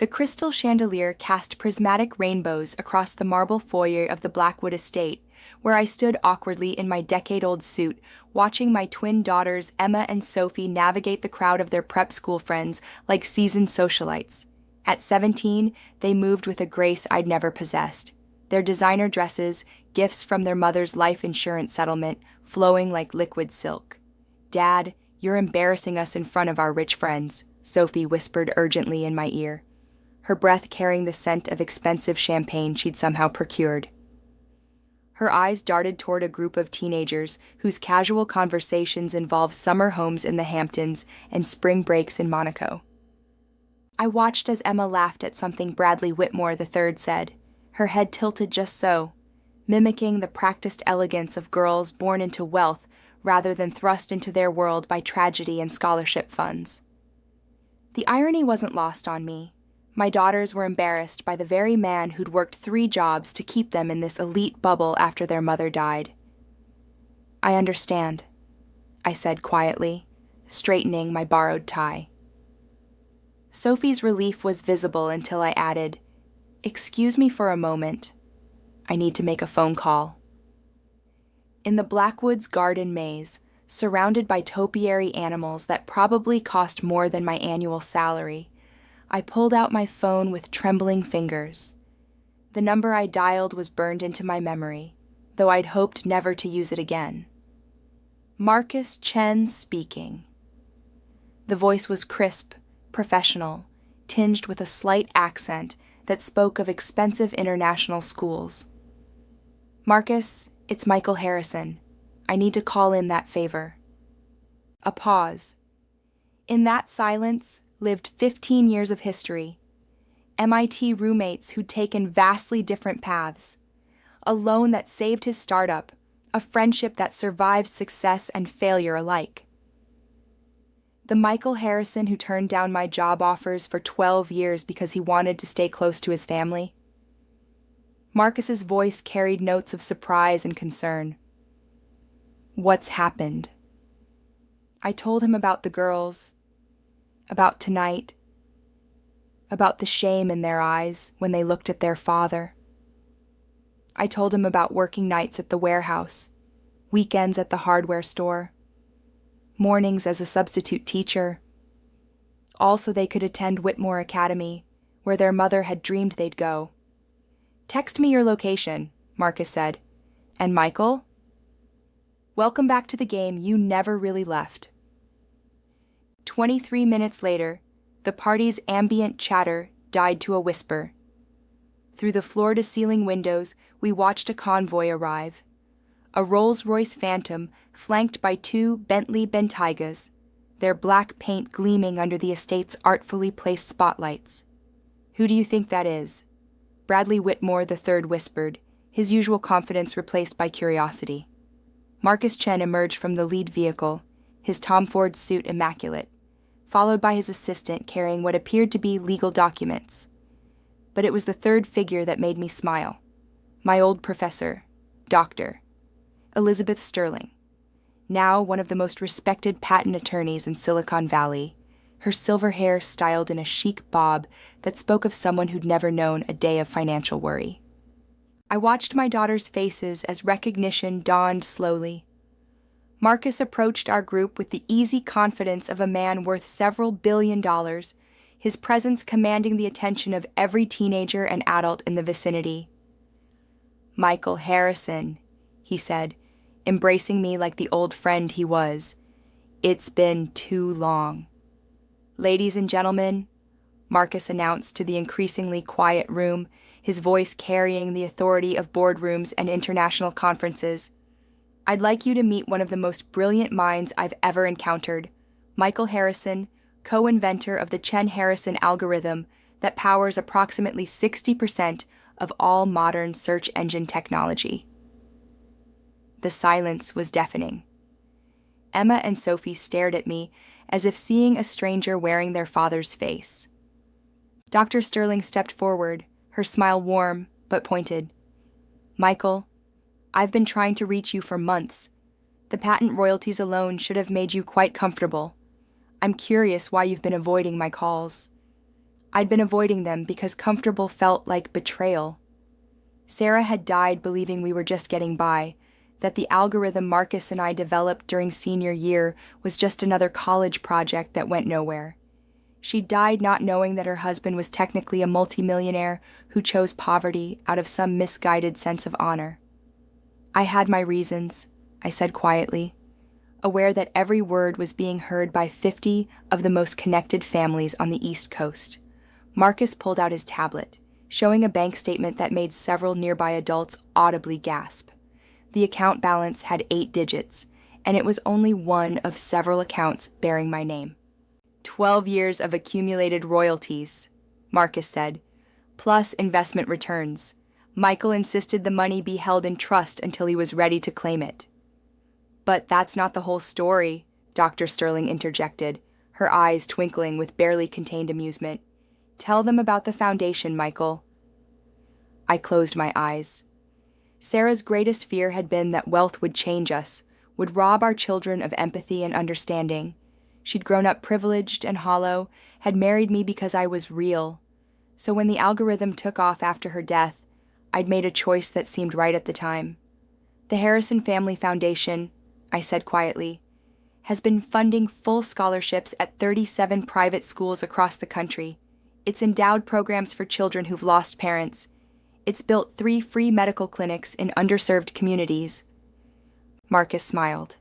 The crystal chandelier cast prismatic rainbows across the marble foyer of the Blackwood estate, where I stood awkwardly in my decade-old suit, watching my twin daughters Emma and Sophie navigate the crowd of their prep school friends like seasoned socialites. At 17, they moved with a grace I'd never possessed. Their designer dresses, gifts from their mother's life insurance settlement, flowing like liquid silk. "Dad, you're embarrassing us in front of our rich friends," Sophie whispered urgently in my ear, her breath carrying the scent of expensive champagne she'd somehow procured. Her eyes darted toward a group of teenagers whose casual conversations involved summer homes in the Hamptons and spring breaks in Monaco. I watched as Emma laughed at something Bradley Whitmore III said, her head tilted just so, mimicking the practiced elegance of girls born into wealth rather than thrust into their world by tragedy and scholarship funds. The irony wasn't lost on me. My daughters were embarrassed by the very man who'd worked 3 jobs to keep them in this elite bubble after their mother died. "I understand," I said quietly, straightening my borrowed tie. Sophie's relief was visible until I added, "Excuse me for a moment. I need to make a phone call." In the Blackwood's garden maze, surrounded by topiary animals that probably cost more than my annual salary, I pulled out my phone with trembling fingers. The number I dialed was burned into my memory, though I'd hoped never to use it again. Marcus Chen speaking. The voice was crisp, professional, tinged with a slight accent that spoke of expensive international schools. "Marcus, it's Michael Harrison. I need to call in that favor." A pause. In that silence lived 15 years of history. MIT roommates who'd taken vastly different paths. A loan that saved his startup. A friendship that survived success and failure alike. The Michael Harrison who turned down my job offers for 12 years because he wanted to stay close to his family. Marcus's voice carried notes of surprise and concern. "What's happened?" I told him about the girls, about tonight, about the shame in their eyes when they looked at their father. I told him about working nights at the warehouse, weekends at the hardware store, mornings as a substitute teacher, all so they could attend Whitmore Academy, where their mother had dreamed they'd go. "Text me your location," Marcus said. "And Michael? Welcome back to the game you never really left." 23 minutes later, the party's ambient chatter died to a whisper. Through the floor-to-ceiling windows, we watched a convoy arrive. A Rolls-Royce Phantom flanked by 2 Bentley Bentaygas, their black paint gleaming under the estate's artfully placed spotlights. "Who do you think that is?" Bradley Whitmore III whispered, his usual confidence replaced by curiosity. Marcus Chen emerged from the lead vehicle, his Tom Ford suit immaculate, followed by his assistant carrying what appeared to be legal documents. But it was the third figure that made me smile. My old professor, Dr. Elizabeth Sterling, now one of the most respected patent attorneys in Silicon Valley, her silver hair styled in a chic bob that spoke of someone who'd never known a day of financial worry. I watched my daughters' faces as recognition dawned slowly. Marcus approached our group with the easy confidence of a man worth several $billion, his presence commanding the attention of every teenager and adult in the vicinity. "Michael Harrison," he said, embracing me like the old friend he was. "It's been too long." "Ladies and gentlemen," Marcus announced to the increasingly quiet room, his voice carrying the authority of boardrooms and international conferences, "I'd like you to meet one of the most brilliant minds I've ever encountered, Michael Harrison, co-inventor of the Chen-Harrison algorithm that powers approximately 60% of all modern search engine technology." The silence was deafening. Emma and Sophie stared at me as if seeing a stranger wearing their father's face. Dr. Sterling stepped forward, her smile warm but pointed. "Michael, I've been trying to reach you for months. The patent royalties alone should have made you quite comfortable. I'm curious why you've been avoiding my calls." I'd been avoiding them because comfortable felt like betrayal. Sarah had died believing we were just getting by, that the algorithm Marcus and I developed during senior year was just another college project that went nowhere. She died not knowing that her husband was technically a multimillionaire who chose poverty out of some misguided sense of honor. I had my reasons, I said quietly, aware that every word was being heard by 50 of the most connected families on the East Coast. Marcus pulled out his tablet, showing a bank statement that made several nearby adults audibly gasp. The account balance had 8 digits, and it was only one of several accounts bearing my name. 12 years of accumulated royalties, Marcus said, plus investment returns. Michael insisted the money be held in trust until he was ready to claim it. But that's not the whole story, Dr. Sterling interjected, her eyes twinkling with barely contained amusement. Tell them about the foundation, Michael. I closed my eyes. Sarah's greatest fear had been that wealth would change us, would rob our children of empathy and understanding. She'd grown up privileged and hollow, had married me because I was real. So when the algorithm took off after her death, I'd made a choice that seemed right at the time. The Harrison Family Foundation, I said quietly, has been funding full scholarships at 37 private schools across the country. It's endowed programs for children who've lost parents. It's built 3 free medical clinics in underserved communities. Marcus smiled.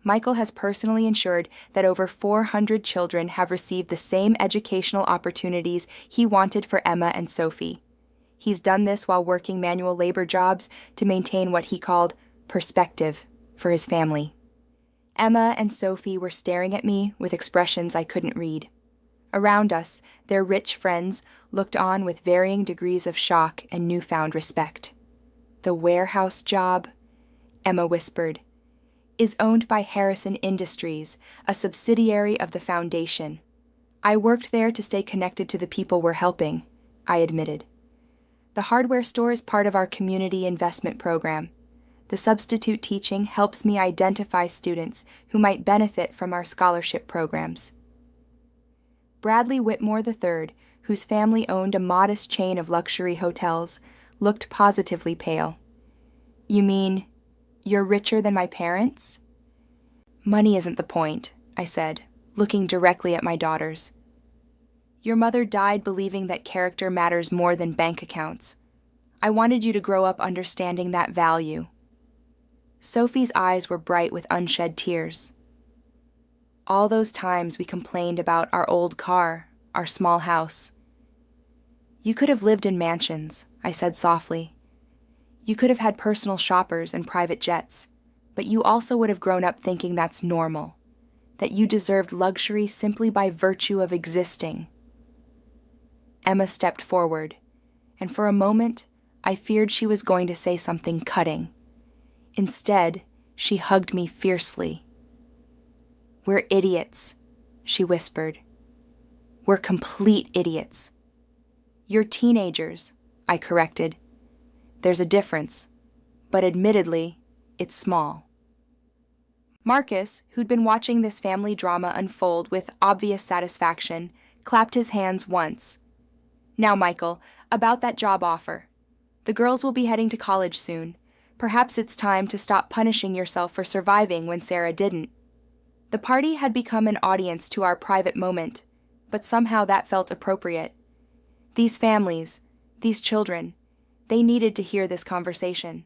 Michael has personally ensured that over 400 children have received the same educational opportunities he wanted for Emma and Sophie. He's done this while working manual labor jobs to maintain what he called perspective for his family. Emma and Sophie were staring at me with expressions I couldn't read. Around us, their rich friends looked on with varying degrees of shock and newfound respect. The warehouse job, Emma whispered, is owned by Harrison Industries, a subsidiary of the foundation. I worked there to stay connected to the people we're helping, I admitted. The hardware store is part of our community investment program. The substitute teaching helps me identify students who might benefit from our scholarship programs. Bradley Whitmore III, whose family owned a modest chain of luxury hotels, looked positively pale. You mean, you're richer than my parents? Money isn't the point, I said, looking directly at my daughters. Your mother died believing that character matters more than bank accounts. I wanted you to grow up understanding that value. Sophie's eyes were bright with unshed tears. All those times we complained about our old car, our small house. You could have lived in mansions, I said softly. You could have had personal shoppers and private jets, but you also would have grown up thinking that's normal, that you deserved luxury simply by virtue of existing. Emma stepped forward, and for a moment, I feared she was going to say something cutting. Instead, she hugged me fiercely. We're idiots, she whispered. We're complete idiots. You're teenagers, I corrected. There's a difference, but admittedly, it's small. Marcus, who'd been watching this family drama unfold with obvious satisfaction, clapped his hands once. Now, Michael, about that job offer. The girls will be heading to college soon. Perhaps it's time to stop punishing yourself for surviving when Sarah didn't. The party had become an audience to our private moment, but somehow that felt appropriate. These families, these children, they needed to hear this conversation.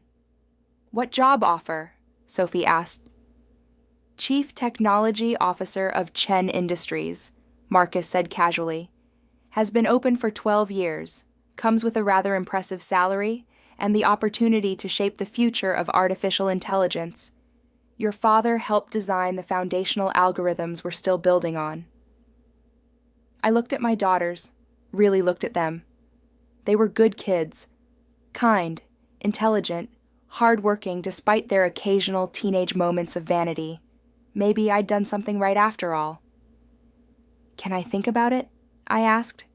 What job offer? Sophie asked. Chief Technology Officer of Chen Industries, Marcus said casually. Has been open for 12 years, comes with a rather impressive salary, and the opportunity to shape the future of artificial intelligence. Your father helped design the foundational algorithms we're still building on. I looked at my daughters, really looked at them. They were good kids, kind, intelligent, hardworking despite their occasional teenage moments of vanity. Maybe I'd done something right after all. Can I think about it? I asked.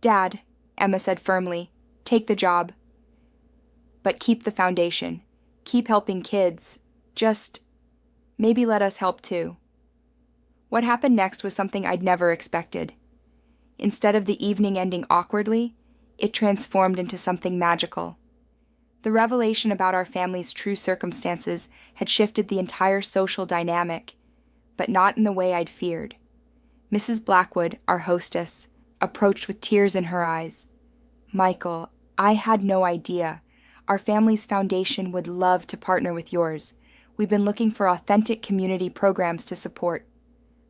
Dad, Emma said firmly, take the job. But keep the foundation. Keep helping kids. Just maybe let us help too. What happened next was something I'd never expected. Instead of the evening ending awkwardly, it transformed into something magical. The revelation about our family's true circumstances had shifted the entire social dynamic, but not in the way I'd feared. Mrs. Blackwood, our hostess, approached with tears in her eyes. "Michael, I had no idea. Our family's foundation would love to partner with yours. We've been looking for authentic community programs to support."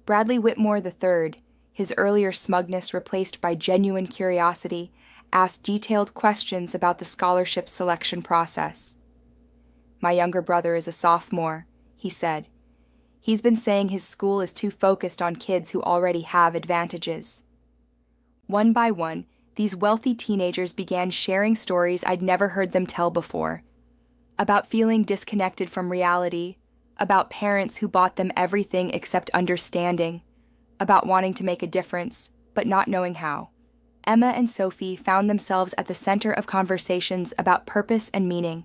Bradley Whitmore III, his earlier smugness replaced by genuine curiosity, asked detailed questions about the scholarship selection process. "My younger brother is a sophomore," he said. "He's been saying his school is too focused on kids who already have advantages." One by one, these wealthy teenagers began sharing stories I'd never heard them tell before. About feeling disconnected from reality, about parents who bought them everything except understanding, about wanting to make a difference, but not knowing how. Emma and Sophie found themselves at the center of conversations about purpose and meaning,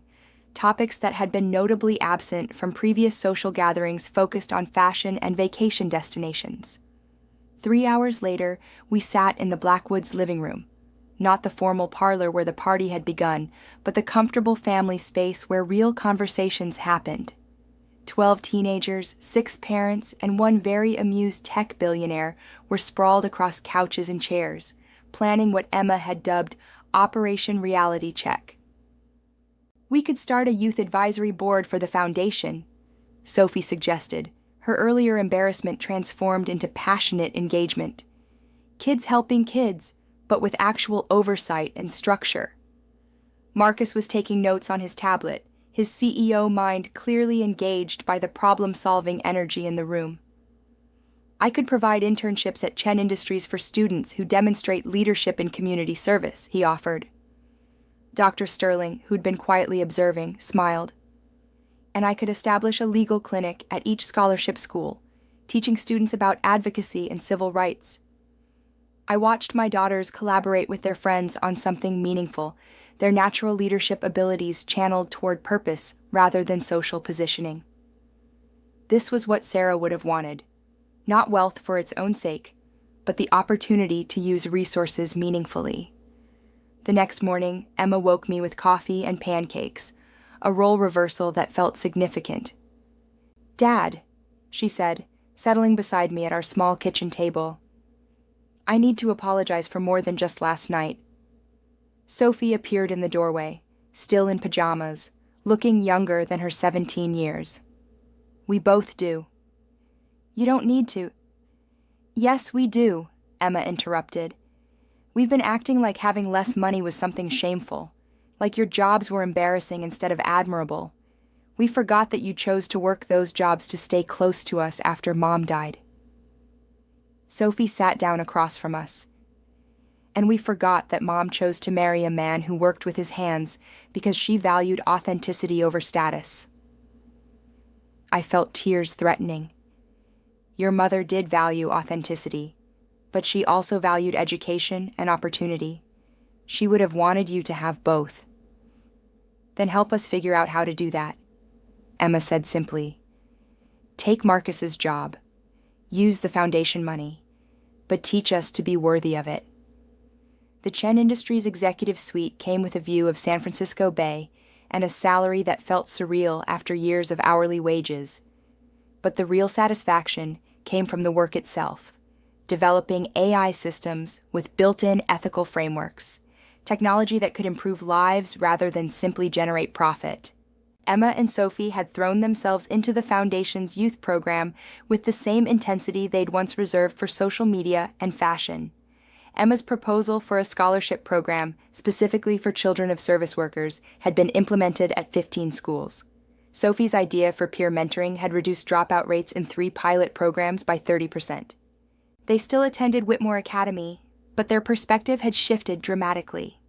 topics that had been notably absent from previous social gatherings focused on fashion and vacation destinations. 3 hours later, we sat in the Blackwoods' living room, not the formal parlor where the party had begun, but the comfortable family space where real conversations happened. 12 teenagers, 6 parents, and one very amused tech billionaire were sprawled across couches and chairs, planning what Emma had dubbed Operation Reality Check. "We could start a youth advisory board for the foundation," Sophie suggested, her earlier embarrassment transformed into passionate engagement. "Kids helping kids, but with actual oversight and structure." Marcus was taking notes on his tablet, his CEO mind clearly engaged by the problem-solving energy in the room. "I could provide internships at Chen Industries for students who demonstrate leadership in community service," he offered. Dr. Sterling, who'd been quietly observing, smiled. "And I could establish a legal clinic at each scholarship school, teaching students about advocacy and civil rights." I watched my daughters collaborate with their friends on something meaningful, their natural leadership abilities channeled toward purpose rather than social positioning. This was what Sarah would have wanted. Not wealth for its own sake, but the opportunity to use resources meaningfully. The next morning, Emma woke me with coffee and pancakes, a role reversal that felt significant. "Dad," she said, settling beside me at our small kitchen table, "I need to apologize for more than just last night." Sophie appeared in the doorway, still in pajamas, looking younger than her 17 years. "We both do." "You don't need to." "Yes, we do," Emma interrupted. "We've been acting like having less money was something shameful, like your jobs were embarrassing instead of admirable. We forgot that you chose to work those jobs to stay close to us after Mom died." Sophie sat down across from us. "And we forgot that Mom chose to marry a man who worked with his hands because she valued authenticity over status." I felt tears threatening. Your mother did value authenticity, but she also valued education and opportunity. She would have wanted you to have both. Then help us figure out how to do that, Emma said simply. Take Marcus's job. Use the foundation money, but teach us to be worthy of it. The Chen Industries executive suite came with a view of San Francisco Bay and a salary that felt surreal after years of hourly wages. But the real satisfaction came from the work itself, developing AI systems with built-in ethical frameworks, technology that could improve lives rather than simply generate profit. Emma and Sophie had thrown themselves into the Foundation's youth program with the same intensity they'd once reserved for social media and fashion. Emma's proposal for a scholarship program specifically for children of service workers had been implemented at 15 schools. Sophie's idea for peer mentoring had reduced dropout rates in 3 pilot programs by 30%. They still attended Whitmore Academy, but their perspective had shifted dramatically.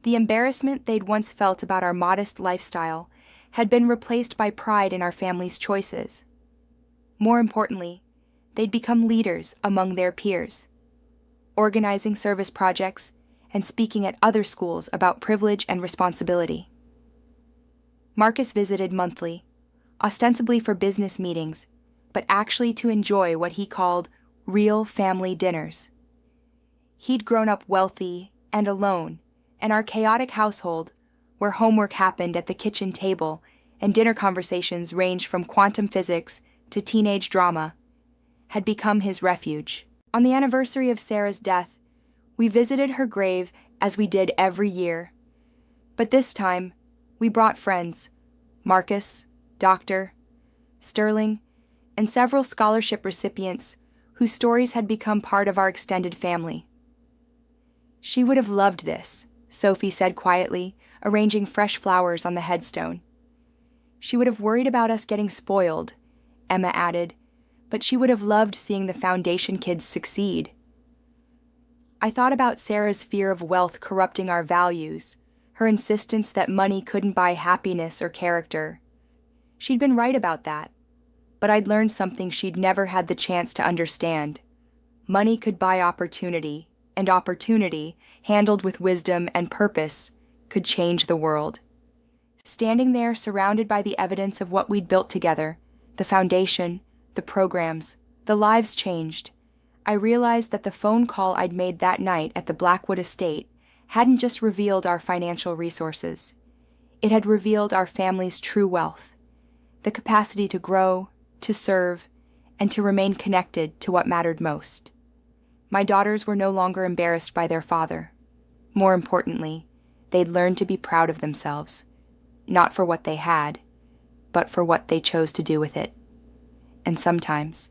The embarrassment they'd once felt about our modest lifestyle had been replaced by pride in our family's choices. More importantly, they'd become leaders among their peers, organizing service projects and speaking at other schools about privilege and responsibility. Marcus visited monthly, ostensibly for business meetings, but actually to enjoy what he called real family dinners. He'd grown up wealthy and alone, and our chaotic household, where homework happened at the kitchen table and dinner conversations ranged from quantum physics to teenage drama, had become his refuge. On the anniversary of Sarah's death, we visited her grave as we did every year. But this time, we brought friends, Marcus, Dr. Sterling, and several scholarship recipients whose stories had become part of our extended family. She would have loved this, Sophie said quietly, arranging fresh flowers on the headstone. She would have worried about us getting spoiled, Emma added, but she would have loved seeing the Foundation kids succeed. I thought about Sarah's fear of wealth corrupting our values, her insistence that money couldn't buy happiness or character. She'd been right about that, but I'd learned something she'd never had the chance to understand. Money could buy opportunity, and opportunity, handled with wisdom and purpose, could change the world. Standing there surrounded by the evidence of what we'd built together, the foundation, the programs, the lives changed, I realized that the phone call I'd made that night at the Blackwood estate hadn't just revealed our financial resources. It had revealed our family's true wealth, the capacity to grow, to serve, and to remain connected to what mattered most. My daughters were no longer embarrassed by their father. More importantly, they'd learned to be proud of themselves, not for what they had, but for what they chose to do with it. And sometimes,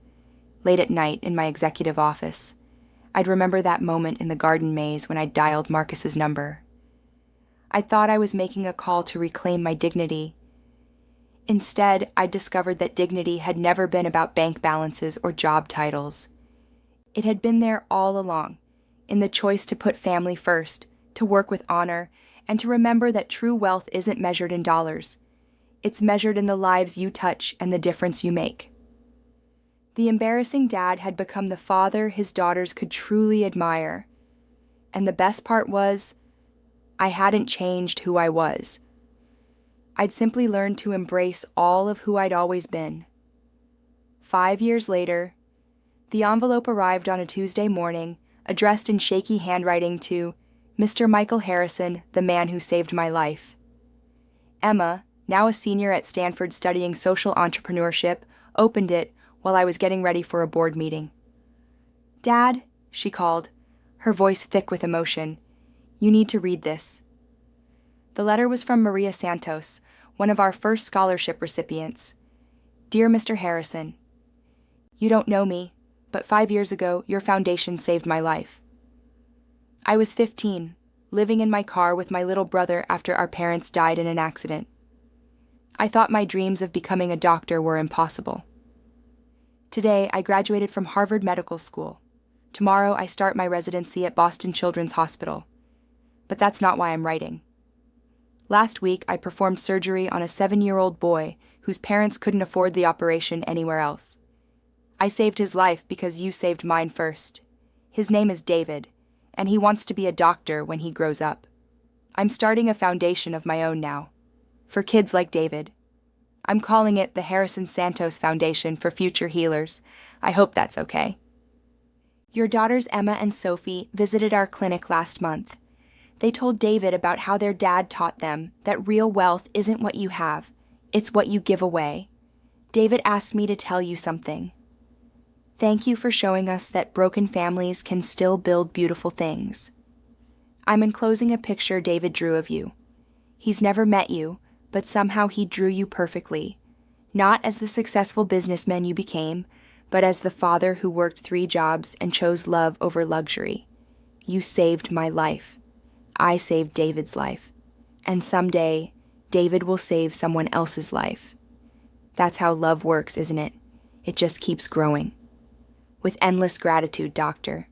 late at night in my executive office, I'd remember that moment in the garden maze when I dialed Marcus's number. I thought I was making a call to reclaim my dignity. Instead, I discovered that dignity had never been about bank balances or job titles. It had been there all along, in the choice to put family first, to work with honor, and to remember that true wealth isn't measured in dollars. It's measured in the lives you touch and the difference you make. The embarrassing dad had become the father his daughters could truly admire. And the best part was, I hadn't changed who I was. I'd simply learned to embrace all of who I'd always been. 5 years later, the envelope arrived on a Tuesday morning, addressed in shaky handwriting to Mr. Michael Harrison, the man who saved my life. Emma, now a senior at Stanford studying social entrepreneurship, opened it while I was getting ready for a board meeting. "Dad," she called, her voice thick with emotion, "you need to read this." The letter was from Maria Santos, one of our first scholarship recipients. "Dear Mr. Harrison, you don't know me, but 5 years ago, your foundation saved my life. I was 15, living in my car with my little brother after our parents died in an accident. I thought my dreams of becoming a doctor were impossible. Today, I graduated from Harvard Medical School. Tomorrow, I start my residency at Boston Children's Hospital. But that's not why I'm writing. Last week, I performed surgery on a 7-year-old boy whose parents couldn't afford the operation anywhere else. I saved his life because you saved mine first. His name is David, and he wants to be a doctor when he grows up. I'm starting a foundation of my own now, for kids like David. I'm calling it the Harrison Santos Foundation for Future Healers. I hope that's okay. Your daughters Emma and Sophie visited our clinic last month. They told David about how their dad taught them that real wealth isn't what you have, it's what you give away. David asked me to tell you something. Thank you for showing us that broken families can still build beautiful things. I'm enclosing a picture David drew of you. He's never met you, but somehow he drew you perfectly, not as the successful businessman you became, but as the father who worked 3 jobs and chose love over luxury. You saved my life. I saved David's life. And someday, David will save someone else's life. That's how love works, isn't it? It just keeps growing. With endless gratitude, Doctor.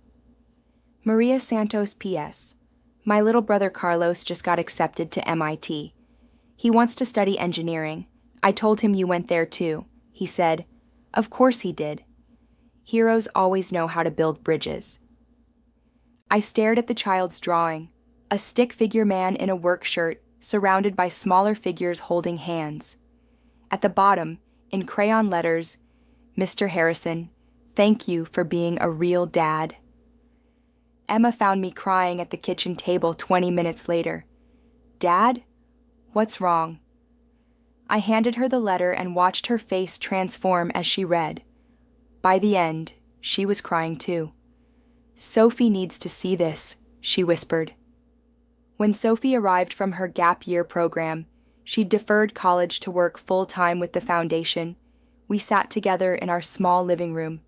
Maria Santos P.S. My little brother Carlos just got accepted to MIT. He wants to study engineering. I told him you went there too. He said, "Of course he did. Heroes always know how to build bridges." I stared at the child's drawing, a stick figure man in a work shirt surrounded by smaller figures holding hands. At the bottom, in crayon letters, Mr. Harrison, thank you for being a real dad. Emma found me crying at the kitchen table 20 minutes later. "Dad? What's wrong?" I handed her the letter and watched her face transform as she read. By the end, she was crying too. "Sophie needs to see this," she whispered. When Sophie arrived from her gap year program, she'd deferred college to work full-time with the foundation. We sat together in our small living room.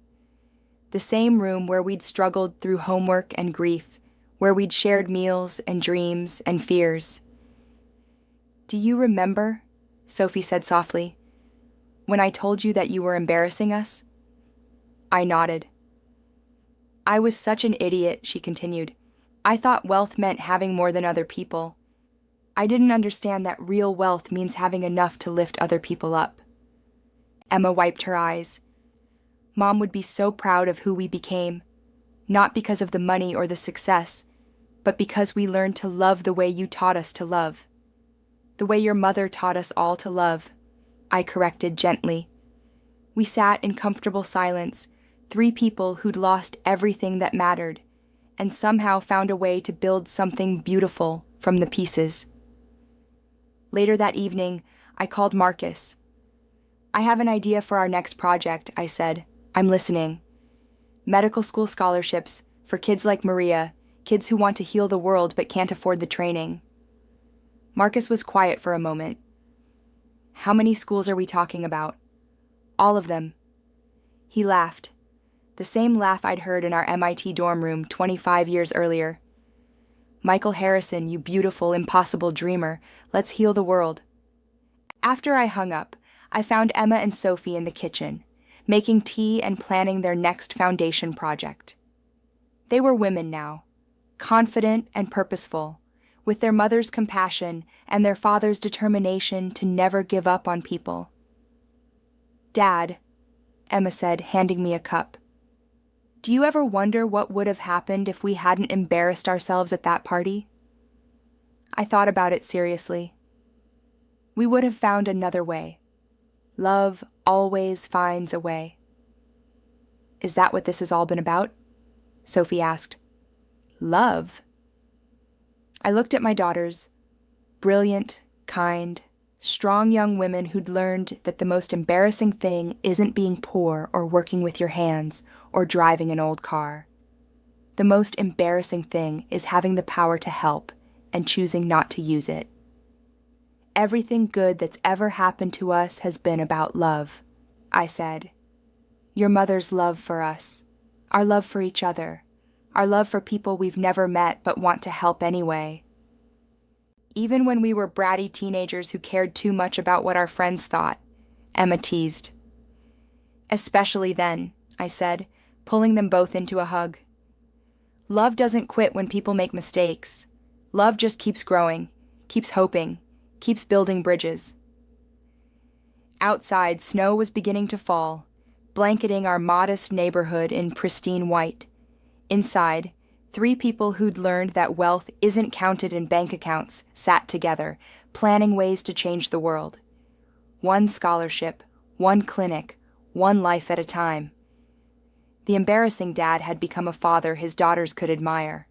The same room where we'd struggled through homework and grief, where we'd shared meals and dreams and fears. "Do you remember," Sophie said softly, "when I told you that you were embarrassing us?" I nodded. "I was such an idiot," she continued. "I thought wealth meant having more than other people. I didn't understand that real wealth means having enough to lift other people up." Emma wiped her eyes. "Mom would be so proud of who we became, not because of the money or the success, but because we learned to love the way you taught us to love. The way your mother taught us all to love," I corrected gently. We sat in comfortable silence, three people who'd lost everything that mattered, and somehow found a way to build something beautiful from the pieces. Later that evening, I called Marcus. "I have an idea for our next project," I said. "I'm listening. Medical school scholarships for kids like Maria, kids who want to heal the world but can't afford the training." Marcus was quiet for a moment. "How many schools are we talking about?" "All of them." He laughed, the same laugh I'd heard in our MIT dorm room 25 years earlier. "Michael Harrison, you beautiful, impossible dreamer, let's heal the world." After I hung up, I found Emma and Sophie in the kitchen, making tea and planning their next foundation project. They were women now, confident and purposeful, with their mother's compassion and their father's determination to never give up on people. "Dad," Emma said, handing me a cup, "do you ever wonder what would have happened if we hadn't embarrassed ourselves at that party?" I thought about it seriously. We would have found another way. Love always finds a way. "Is that what this has all been about?" Sophie asked. "Love?" I looked at my daughters, brilliant, kind, strong young women who'd learned that the most embarrassing thing isn't being poor or working with your hands or driving an old car. The most embarrassing thing is having the power to help and choosing not to use it. "Everything good that's ever happened to us has been about love," I said. "Your mother's love for us, our love for each other, our love for people we've never met but want to help anyway. Even when we were bratty teenagers who cared too much about what our friends thought," Emma teased. "Especially then," I said, pulling them both into a hug. "Love doesn't quit when people make mistakes. Love just keeps growing, keeps hoping, keeps building bridges." Outside, snow was beginning to fall, blanketing our modest neighborhood in pristine white. Inside, three people who'd learned that wealth isn't counted in bank accounts sat together, planning ways to change the world. One scholarship, one clinic, one life at a time. The embarrassing dad had become a father his daughters could admire.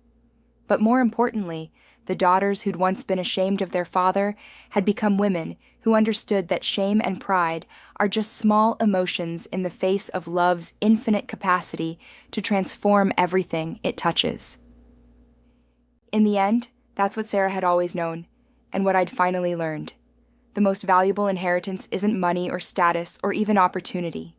But more importantly, the daughters who'd once been ashamed of their father had become women who understood that shame and pride are just small emotions in the face of love's infinite capacity to transform everything it touches. In the end, that's what Sarah had always known, and what I'd finally learned. The most valuable inheritance isn't money or status or even opportunity.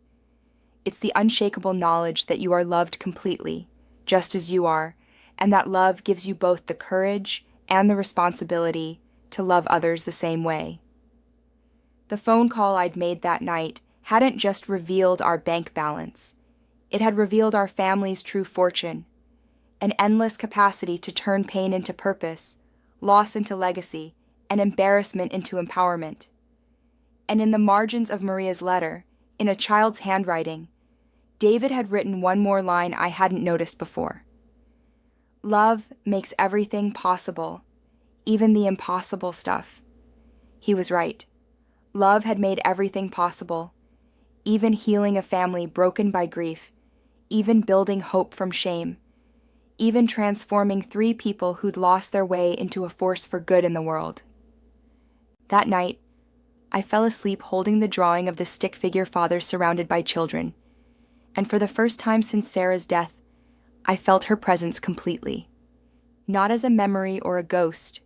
It's the unshakable knowledge that you are loved completely, just as you are, and that love gives you both the courage and the responsibility to love others the same way. The phone call I'd made that night hadn't just revealed our bank balance. It had revealed our family's true fortune, an endless capacity to turn pain into purpose, loss into legacy, and embarrassment into empowerment. And in the margins of Maria's letter, in a child's handwriting, David had written one more line I hadn't noticed before. "Love makes everything possible, even the impossible stuff." He was right. Love had made everything possible, even healing a family broken by grief, even building hope from shame, even transforming 3 people who'd lost their way into a force for good in the world. That night, I fell asleep holding the drawing of the stick figure father surrounded by children, and for the first time since Sarah's death, I felt her presence completely. Not as a memory or a ghost,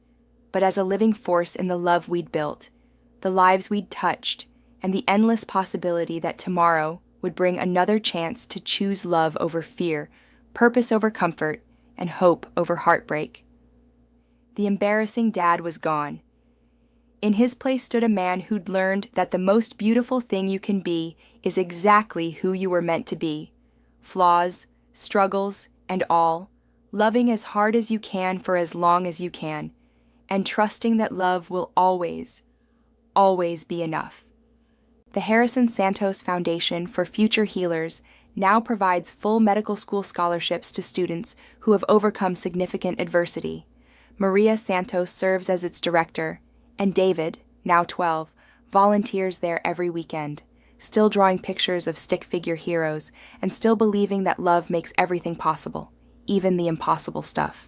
but as a living force in the love we'd built, the lives we'd touched, and the endless possibility that tomorrow would bring another chance to choose love over fear, purpose over comfort, and hope over heartbreak. The embarrassing dad was gone. In his place stood a man who'd learned that the most beautiful thing you can be is exactly who you were meant to be. Flaws, struggles, and all, loving as hard as you can for as long as you can, and trusting that love will always, always be enough. The Harrison Santos Foundation for Future Healers now provides full medical school scholarships to students who have overcome significant adversity. Maria Santos serves as its director, and David, now 12, volunteers there every weekend, still drawing pictures of stick figure heroes and still believing that love makes everything possible, even the impossible stuff.